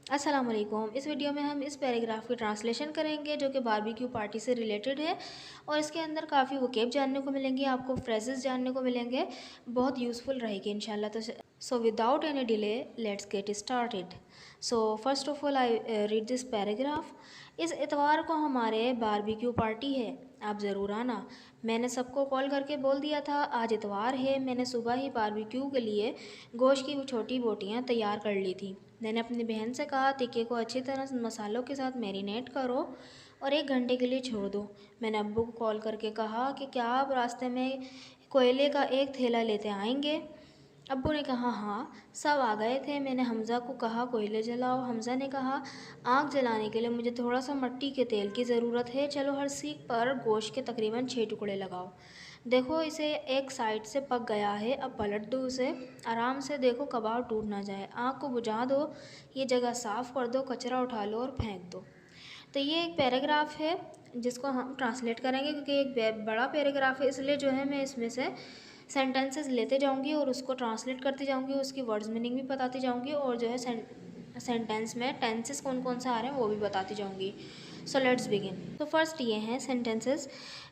अस्सलाम वालेकुम। इस वीडियो में हम इस पैराग्राफ की ट्रांसलेशन करेंगे जो कि बारबेक्यू पार्टी से रिलेटेड है और इसके अंदर काफ़ी वोकेब जानने को मिलेंगे, आपको फ्रेजेस जानने को मिलेंगे, बहुत यूज़फुल रहेगी इंशाल्लाह। तो so without any delay let's get started. So first of all I read this paragraph. इस इतवार को हमारे बारबेक्यू पार्टी है, आप ज़रूर आना। मैंने सबको कॉल करके बोल दिया था, आज इतवार है। मैंने सुबह ही बारबेक्यू के लिए गोश्त की छोटी बोटियाँ तैयार कर ली थी। मैंने अपनी बहन से कहा टिक्के को अच्छी तरह मसालों के साथ मैरिनेट करो और 1 घंटे के लिए छोड़ दो। मैंने अब्बू को कॉल करके कहा कि क्या आप रास्ते में कोयले का एक थैला लेते आएंगे। अब्बू ने कहा हाँ। सब आ गए थे। मैंने हमज़ा को कहा कोयले जलाओ। हमज़ा ने कहा आग जलाने के लिए मुझे थोड़ा सा मिट्टी के तेल की ज़रूरत है। चलो हर सीख पर गोश्त के तकरीबन 6 टुकड़े लगाओ। देखो इसे एक साइड से पक गया है, अब पलट दो उसे। आराम से देखो कबाब टूट ना जाए। आग को बुझा दो, ये जगह साफ़ कर दो, कचरा उठा लो और फेंक दो। तो ये एक पैराग्राफ है जिसको हम ट्रांसलेट करेंगे क्योंकि एक बड़ा पैराग्राफ है, इसलिए जो है मैं इसमें से सेंटेंसेस लेते जाऊंगी और उसको ट्रांसलेट करती जाऊंगी, उसकी वर्ड्स मीनिंग भी बताती जाऊंगी और जो है सेंटेंस में टेंसेस कौन कौन से आ रहे हैं वो भी बताती जाऊंगी। So let's begin. तो फर्स्ट ये हैं सेंटेंसेस।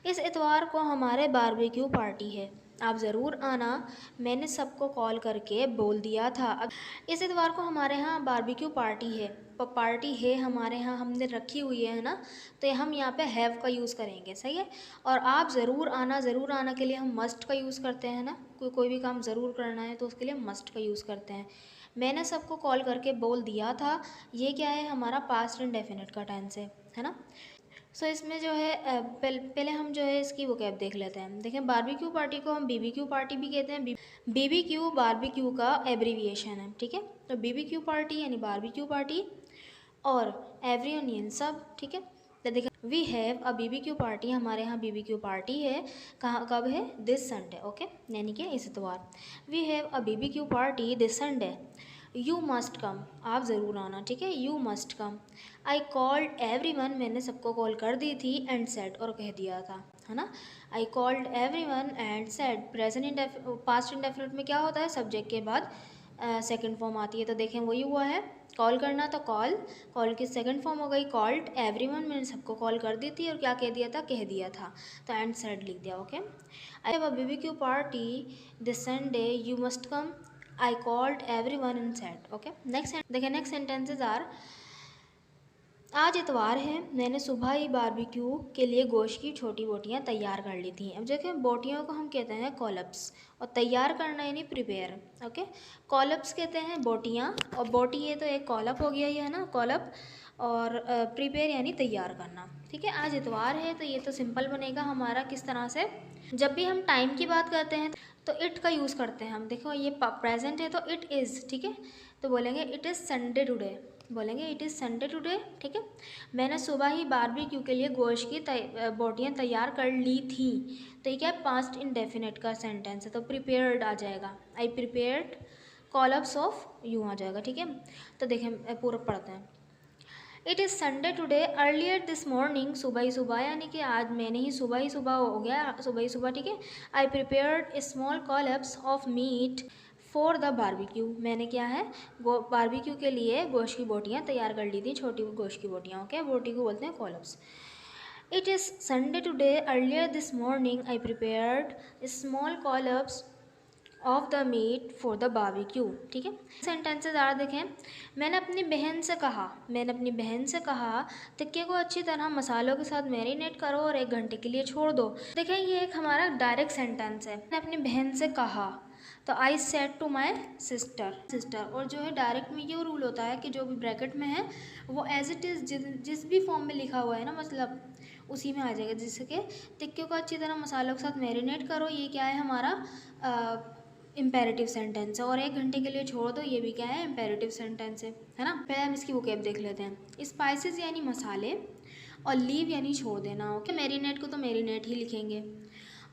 इस इतवार को हमारे बारबेक्यू पार्टी है, आप ज़रूर आना। मैंने सबको कॉल करके बोल दिया था। अब इस इतवार को हमारे यहाँ बारबेक्यू पार्टी है। पार्टी है हमारे यहाँ, हमने रखी हुई है ना, तो हम यहाँ पे हैव का यूज़ करेंगे, सही है। और आप ज़रूर आना, ज़रूर आना के लिए हम मस्ट का यूज़ करते हैं ना, कोई भी काम ज़रूर करना है तो उसके लिए मस्ट का यूज़ करते हैं। मैंने सबको कॉल करके बोल दिया था, ये क्या है, हमारा पास्ट इंडेफिनिट का टेंस है ना। सो इसमें जो है पहले हम जो है इसकी वोकैब देख लेते हैं। देखें बारबेक्यू पार्टी को हम बीबीक्यू पार्टी भी कहते हैं। बीबीक्यू बारबेक्यू का एब्रीविएशन है, ठीक है। तो बीबीक्यू पार्टी यानी बारबेक्यू पार्टी और एवरी ओनियन सब, ठीक है। तो देखें we have a BBQ party, हमारे यहाँ बीबीक्यू पार्टी है। कहाँ कब है, दिस संडे, ओके, यानी कि इस इतवार। We have a BBQ party this Sunday. You must come, आप ज़रूर आना, ठीक है। You must come. I called every one, मैंने सबको कॉल कर दी थी। एंड सेड, और कह दिया था, है ना। आई called every one and said. Present past indefinite में क्या होता है, सब्जेक्ट के बाद सेकेंड फॉर्म आती है। तो देखें वही हुआ है, कॉल करना तो कॉल, कॉल की सेकंड फॉर्म हो गई कॉल्ड एवरीवन, मैंने सबको कॉल कर दी थी और क्या कह दिया था, कह दिया था। तो एंड सेड लिख दिया, okay. I have a BBQ party this Sunday, you must come. I called everyone and said, okay. Next देखिए, नेक्स्ट सेंटेंसेज आर आज इतवार है, मैंने सुबह ही बारबेक्यू के लिए गोश्त की छोटी बोटियां तैयार कर ली थी। अब देखें बोटियों को हम कहते हैं कॉलप्स और तैयार करना यानी प्रिपेयर, ओके। कॉलप्स कहते हैं बोटियां, और बोटी ये तो एक कॉलप हो गया, ये है ना कॉलप। और प्रिपेयर यानी तैयार करना, ठीक है। आज इतवार है तो ये तो सिंपल बनेगा हमारा किस तरह से, जब भी हम टाइम की बात करते हैं तो इट का यूज़ करते हैं हम। देखो ये प्रेजेंट है तो इट इज़, ठीक है। तो बोलेंगे इट इज़ संडे टुडे, बोलेंगे इट इज़ संडे टुडे, ठीक है। मैंने सुबह ही बारबेक्यू के लिए गोश्त की बोटियाँ तैयार कर ली थी। तो ये क्या है, पास्ट इंडेफिनिट का सेंटेंस है तो प्रिपेयर्ड आ जाएगा। आई प्रिपेयर्ड कॉलप्स ऑफ यू आ जाएगा, ठीक है। तो देखें पूरा पढ़ते हैं। It is Sunday today earlier this morning, सुबह ही सुबह यानी कि आज मैंने ही सुबह हो गया, सुबह ही सुबह, ठीक है। I prepared a small collops of meat for the barbecue, मैंने क्या है बारबेक्यू के लिए गोश्त की बोटियाँ तैयार कर ली थी, छोटी गोश्त की बोटियाँ, ओके। बोटी को बोलते हैं collops. It is Sunday today earlier this morning I prepared small collops of the meat for the barbecue, ठीक है। सेंटेंसेस आ देखें। मैंने अपनी बहन से कहा टिक्के को अच्छी तरह मसालों के साथ मैरिनेट करो और 1 घंटे के लिए छोड़ दो। देखें ये एक हमारा डायरेक्ट सेंटेंस है। मैंने अपनी बहन से कहा, तो I said to my sister. और जो है डायरेक्ट में ये रूल होता है कि जो भी ब्रैकेट में है वो एज इट इज़ जिस भी फॉर्म में लिखा हुआ है ना, मतलब उसी में आ जाएगा। जैसे कि टिक्के को अच्छी तरह मसालों के साथ मैरिनेट करो, ये क्या है हमारा इम्पेरेटिव सेंटेंस है। और 1 घंटे के लिए छोड़ दो, ये भी क्या है, इम्पेरेटिव सेंटेंस है ना। पहले हम इसकी वोकैब देख लेते हैं। स्पाइसेस यानी मसाले और लीव यानी छोड़ देना, ओके। मैरिनेट को तो मैरिनेट ही लिखेंगे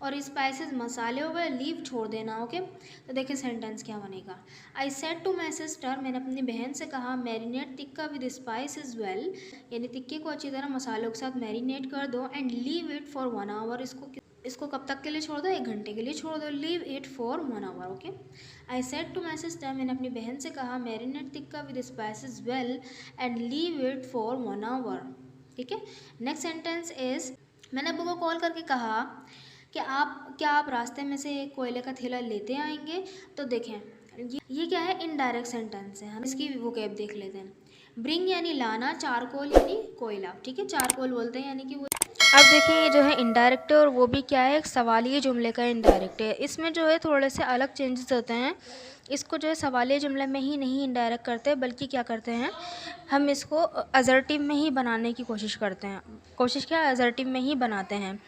और स्पाइसेस मसाले हो गए, लीव छोड़ देना, ओके। तो देखिए सेंटेंस क्या बनेगा। I said to my sister, मैंने अपनी बहन से कहा marinate tikka with spice is well, यानी टिक्के को अच्छी तरह मसालों के साथ मैरिनेट कर दो। And leave it for 1 hour, इसको इसको कब तक के लिए छोड़ दो, 1 घंटे के लिए छोड़ दो। Leave it for 1 hour. Okay. I said to my sister, मैंने अपनी बहन से कहा, marinate tikka with spices well and leave it for 1 hour. ठीक है। नेक्स्ट सेंटेंस इज, मैंने अब्बू को कॉल करके कहा कि क्या आप रास्ते में से एक कोयले का थैला लेते आएंगे। तो देखें ये क्या है, इनडायरेक्ट सेंटेंस है, हम इसकी वोकैब देख लेते हैं। ब्रिंग यानी लाना, चारकोल यानी कोयला। ठीक है, चारकोल बोलते हैं, यानी कि वो। अब देखिए ये जो है इनडायरेक्ट है और वो भी क्या है, एक सवालिये जुमले का इनडायरेक्ट है। इसमें जो है थोड़े से अलग चेंजेस होते हैं। इसको जो है सवालिये जुमले में ही नहीं इनडायरेक्ट करते, बल्कि क्या करते हैं, हम इसको असर्टिव में ही बनाने की कोशिश करते हैं। कोशिश क्या, असर्टिव में ही बनाते हैं।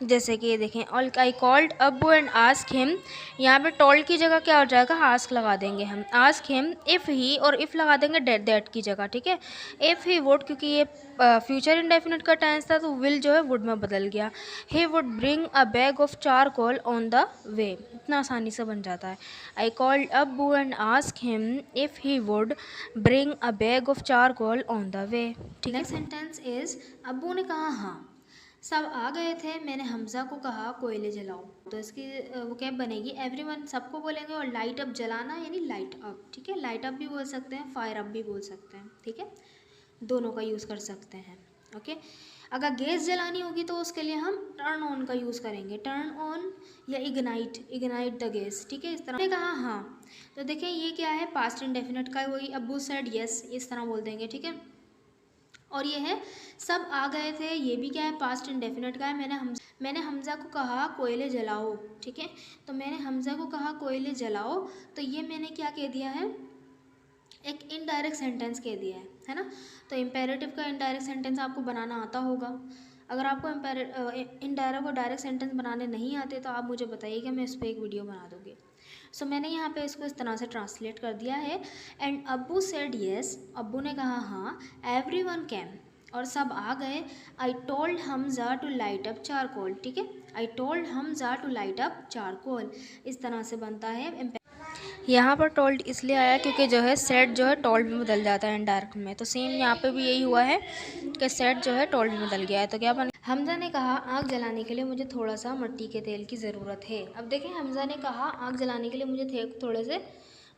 जैसे कि देखें, ऑल आई कॉल्ड अब्बू एंड आस्क हिम, यहाँ पे टोल्ड की जगह क्या हो जाएगा, आस्क लगा देंगे हम। आस्क हिम इफ़ ही, और इफ़ लगा देंगे दैट की जगह। ठीक है, इफ़ ही वुड, क्योंकि ये फ्यूचर इंडेफिनिट का टेंस था तो विल जो है वुड में बदल गया। He would bring a bag of charcoal on the way, इतना आसानी से बन जाता है। आई कॉल्ड अब्बू and ask him if he would bring a bag of charcoal on the way. ठीक है। नेक्स्ट सेंटेंस इज, अब्बू ने कहा हाँ, सब आ गए थे, मैंने हमजा को कहा कोयले जलाओ। तो इसकी वो क्या बनेगी, एवरीवन सबको बोलेंगे, और लाइट अप जलाना यानी लाइट अप। ठीक है, लाइट अप भी बोल सकते हैं, फायर अप भी बोल सकते हैं। ठीक है, दोनों का यूज़ कर सकते हैं। ओके। अगर गैस जलानी होगी तो उसके लिए हम टर्न ऑन का यूज़ करेंगे, टर्न ऑन या इग्नाइट द गैस। ठीक है, इस तरह मैंने कहा हाँ। तो देखें ये क्या है, पास्ट इंडेफिनिट का, वही अब्बू सेड यस, इस तरह बोल देंगे। ठीक है, और ये है सब आ गए थे, ये भी क्या है, पास्ट इंडेफिनिट का है। मैंने हमजा को कहा कोयले जलाओ। ठीक है, तो मैंने हमजा को कहा कोयले जलाओ, तो ये मैंने क्या कह दिया है, एक इनडायरेक्ट सेंटेंस कह दिया है ना। तो इम्पेरेटिव का इनडायरेक्ट सेंटेंस आपको बनाना आता होगा। अगर आपको इनडायरेक्ट और डायरेक्ट सेंटेंस बनाने नहीं आते तो आप मुझे बताइएगा, मैं इस पर एक वीडियो बना दूँगी। सो मैंने यहाँ पे इसको इस तरह से ट्रांसलेट कर दिया है। एंड अब्बू सेड येस, अब्बू ने कहा हाँ। एवरीवन कैम, और सब आ गए। I told Hamza to light up charcoal. ठीक है, I told Hamza to light up charcoal, इस तरह से बनता है। यहाँ पर टोल्ड इसलिए आया क्योंकि जो है सेट जो है टोल्ड में बदल जाता है इनडायरेक्ट में, तो सेम यहाँ पे भी यही हुआ है कि सेट जो है टोल्ड में बदल गया है। तो क्या बन, हमजा ने कहा आग जलाने के लिए मुझे थोड़ा सा मिट्टी के तेल की ज़रूरत है। अब देखें, हमजा ने कहा आग जलाने के लिए मुझे थोड़े से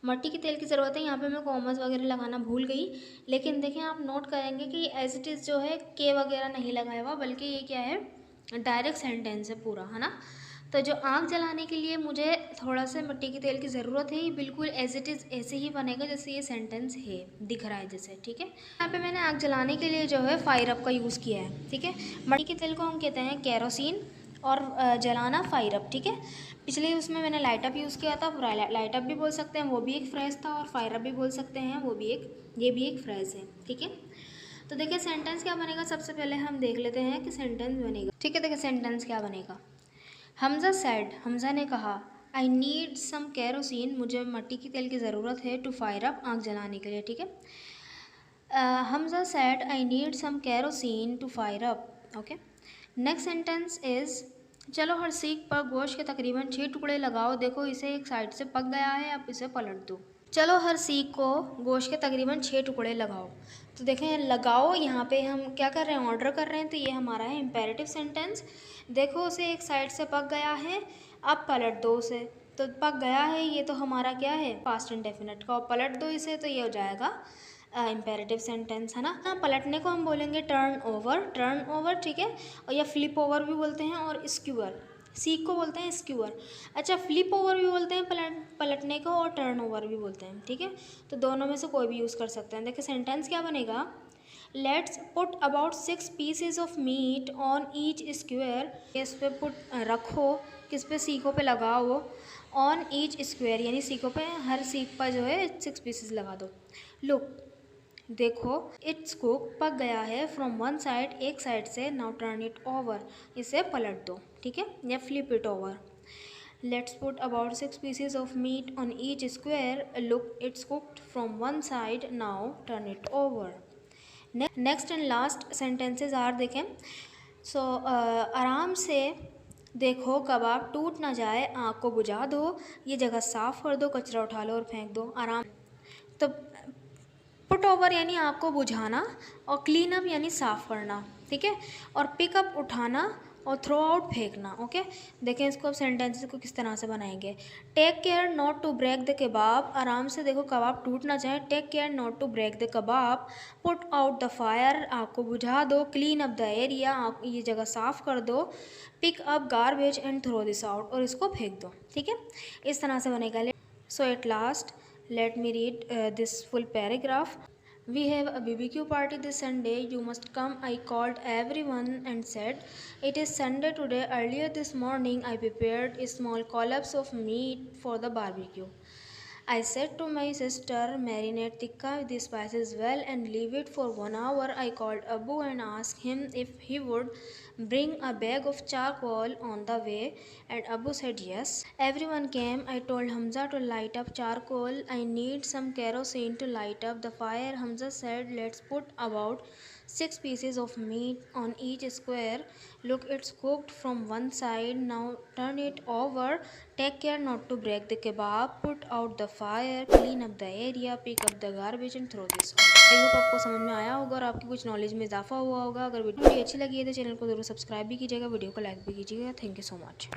मिट्टी के तेल की ज़रूरत है। यहाँ पे मैं कॉमर्स वगैरह लगाना भूल गई, लेकिन देखें आप नोट करेंगे कि एज इट इज़ जो है के वगैरह नहीं लगाया हुआ, बल्कि ये क्या है, डायरेक्ट सेंटेंस है पूरा, है ना। तो जो आग जलाने के लिए मुझे थोड़ा सा मिट्टी के तेल की ज़रूरत है, ये बिल्कुल एज इट इज़ ऐसे ही बनेगा जैसे ये सेंटेंस है, दिख रहा है जैसे। ठीक है, यहाँ पे मैंने आग जलाने के लिए जो है फायर अप का यूज़ किया है। ठीक है, मिट्टी के तेल को हम कहते हैं केरोसिन, और जलाना फायर अप। ठीक है, पिछले उसमें मैंने लाइट अप यूज़ किया था, लाइट अप भी बोल सकते हैं, वो भी एक फ्रेज़ था, और फायर अप भी बोल सकते हैं, वो भी ये भी एक फ्रेज़ है। ठीक है, तो देखिए सेंटेंस क्या बनेगा, सबसे पहले हम देख लेते हैं कि सेंटेंस बनेगा। ठीक है, देखिए सेंटेंस क्या बनेगा। हमजा सेड, हमजा ने कहा, आई नीड सम कैरोसिन, मुझे मिट्टी की तेल की ज़रूरत है, टू फायर अप, आग जलाने के लिए। ठीक है, Hamza said I need some kerosene to fire up. Okay, next sentence is, चलो हर सीख पर गोश्त के तकरीबन 6 टुकड़े लगाओ, देखो इसे एक साइड से पक गया है, अब इसे पलट दो। चलो हर सीख को गोश्त के तकरीबन 6 टुकड़े लगाओ। तो देखें लगाओ, यहाँ पे हम क्या कर रहे हैं, ऑर्डर कर रहे हैं, तो ये हमारा है इम्पेरेटिव सेंटेंस। देखो उसे एक साइड से पक गया है, अब पलट दो उसे। तो पक गया है, ये तो हमारा क्या है, पास्ट इंडेफिनिट का, और पलट दो इसे, तो ये हो जाएगा इम्पेरेटिव सेंटेंस, है ना। हाँ, पलटने को हम बोलेंगे टर्न ओवर। ठीक है, और या फ्लिप ओवर भी बोलते हैं, और स्क्यूअर, सीख को बोलते हैं स्क्यूअर। अच्छा, फ्लिप ओवर भी बोलते हैं पलटने को, और टर्न ओवर भी बोलते हैं। ठीक है, तो दोनों में से कोई भी यूज़ कर सकते हैं। देखिए सेंटेंस क्या बनेगा, let's put about 6 pieces of meat on each square, इस पे पुट रखो, किस पे, सीखों पे लगाओ, ऑन ईच स्क्वेयर यानी सीखों पे, हर सीख पर जो है 6 पीसेज लगा दो। लुक, देखो, इट्स कुक, पक गया है, फ्रॉम वन साइड, एक साइड से, नाउ टर्न इट ओवर, इसे पलट दो। ठीक है, या flip it over. Let's put about 6 pieces of meat on each square, look it's cooked from one side, now turn it over. Next and last sentences are, देखें, सो आराम से देखो कबाब टूट ना जाए, आँख को बुझा दो, ये जगह साफ़ कर दो, कचरा उठा लो और फेंक दो। आराम, तो पुट ओवर यानी आग को बुझाना, और क्लीन अप यानी साफ़ करना। ठीक है, और पिकअप उठाना, और थ्रो आउट फेंकना। ओके, देखें इसको अब सेंटेंसेस को किस तरह से बनाएंगे। Take care not to break the kebab, आराम से देखो कबाब टूट ना जाए। Take care not to break the kebab. Put out the fire, आग को बुझा दो। क्लीन अप द एरिया, ये जगह साफ़ कर दो। Pick up garbage and throw this out, और इसको फेंक दो। ठीक है, इस तरह से बनेगा। So at last let me read this full paragraph. We have a BBQ party this Sunday. You must come. I called everyone and said, it is Sunday today. Earlier this morning, I prepared a small collapse of meat for the barbecue. I said to my sister, marinate tikka with the spices well and leave it for 1 hour. I called Abu and asked him if he would bring a bag of charcoal on the way, and Abu said yes. Everyone came. I told Hamza to light up charcoal. I need some kerosene to light up the fire. Hamza said, let's put about 6 pieces of meat on each square. Look, it's cooked from one side. Now turn it over. Take care not to break the kebab. Put out the fire. Clean up the area. Pick up the garbage and throw this out. I hope आपको समझ में आया होगा और आपकी कुछ knowledge में इजाफा हुआ होगा। अगर वीडियो अच्छी लगी है तो चैनल को ज़रूर सब्सक्राइब भी कीजिएगा, वीडियो को लाइक भी कीजिएगा। Thank you so much.